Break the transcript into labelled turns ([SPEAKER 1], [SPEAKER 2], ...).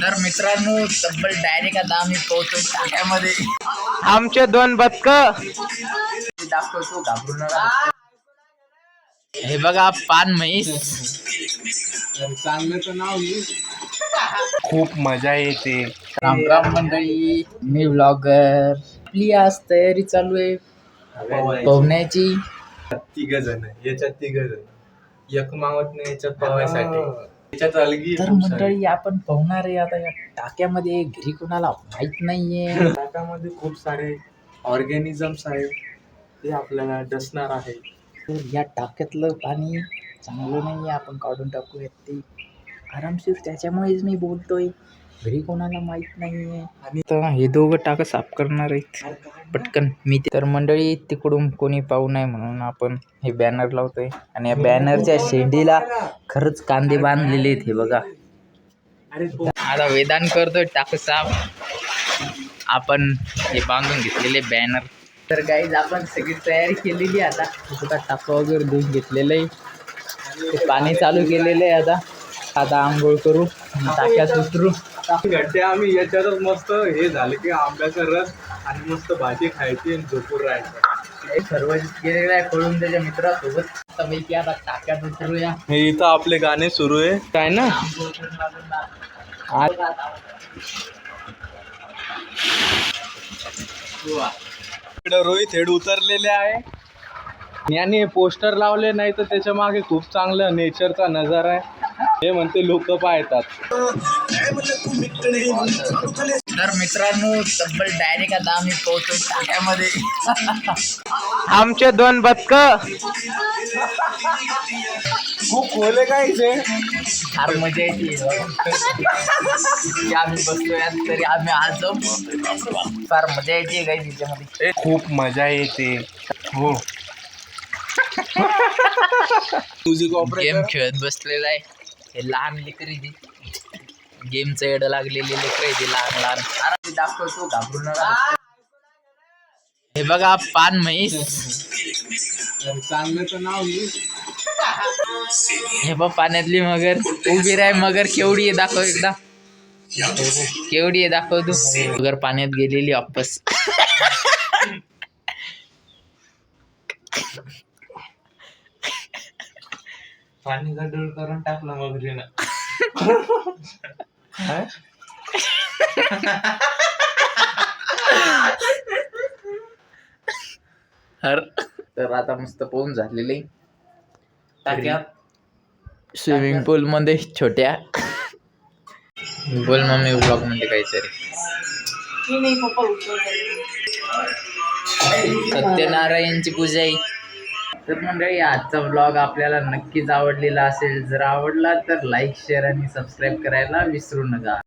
[SPEAKER 1] तर मित्रांनो तब्बल डायरेक्ट आता आम्ही पोहोचतोय टाक्यामध्ये.
[SPEAKER 2] आमचे 2 बदक
[SPEAKER 1] दाखवतो, घाबरू नका. हे बघा पान म्हैस.
[SPEAKER 2] चांगल्याचं नाव खूप मजा येते.
[SPEAKER 1] राम राम मंडळी, मी व्लॉगर. आपली आज तयारी चालू आहे पोहण्याची.
[SPEAKER 2] तिघ जण याच्यात, तिघ जण एक मावत नाही याच्यात पवायसाठी. याच्यात अलगी
[SPEAKER 1] तर मंडळी आपण पोहणार आहे आता या टाक्यामध्ये. घरी कोणाला माहित नाहीये.
[SPEAKER 2] टाक्यामध्ये खूप सारे ऑर्गॅनिझम्स आहेत, ते आपल्याला डसणार आहे.
[SPEAKER 1] तर या टाक्यातलं पाणी चांगलं नाहीये, आपण काढून टाकूयात ते आरामशीर. त्याच्यामुळेच मी बोलतोय, घरी कोणाला माहित नाहीये. आणि तर हे दोघं टाकं साफ करणार आहेत पटकन. मी तर मंडळी तिकडून कोणी पाहू नये म्हणून आपण हे बॅनर लावतोय. आणि या बॅनरच्या शेंडीला खरंच कांदे बांधलेले आहेत, हे बघा. आता वेदांत करतोय टाकं साफ. आपण हे बांधून घेतलेले बॅनर. तर गाईज आपण सगळी तयारी केलेली आहे. आता टाकं वगैरे धुवून घेतलेलं आहे, ते पाणी चालू केलेलं आहे. आता आंघोळ करू, टाक्यात उतरू.
[SPEAKER 2] घंटे आम्ही याच्यातच मस्त हे झाले की आंब्याचा रस आणि मस्त भाजी खायची आणि झोपून राहायचं.
[SPEAKER 1] सर्व गेलेलं आहे कळून त्याच्या मित्रासोबत. पैकी आता टाक्यात उतरूया.
[SPEAKER 2] हे इथं आपले गाणे सुरू आहे काय ना. इकडे रोहित हेड उतरलेले आहे. याने पोस्टर लावले नाही तर त्याच्या मागे खूप चांगलं नेचरचा नजारा आहे. हे म्हणते लोक पाहतात.
[SPEAKER 1] तर मित्रांनो तब्बल डायरेक्ट आता आम्ही पोहोचतो टाक्यामध्ये.
[SPEAKER 2] आमचे 2 बदक खूप खोले काय इथे.
[SPEAKER 1] फार मजा येते. आम्ही बसलोय तरी आम्ही आज फार मजा येते काही त्याच्यामध्ये.
[SPEAKER 2] खूप मजा येते हो.
[SPEAKER 1] गेम खेळत बसलेला आहे. हे लहान लेकरी गेमचं एड लागलेले लेकर आहे ते लहान लहान. आराम दाखवतो, घाबरू नका. हे बघा पान म्हैस.
[SPEAKER 2] चांगल्याचं नाव
[SPEAKER 1] हे बघ पाण्यातली मगर उभी राय. मगर केवढी आहे दाखव एकदा. केवढी आहे दाखव तू. मगर पाण्यात गेलेली वापस.
[SPEAKER 2] पाणी गडूळ करून टाकलं मगरीनं.
[SPEAKER 1] तर आता मस्त पोहून झालेले टाक्यात स्विमिंग पूल मध्ये छोट्या. बोल मम्मी ब्लॉग मध्ये काहीतरी. सत्यनारायणची पूजा आहे. तर मंडळी आजचा ब्लॉग आपल्याला नक्कीच आवडलेला असेल. जर आवडला तर लाईक, शेअर आणि सबस्क्राईब करायला विसरू नका.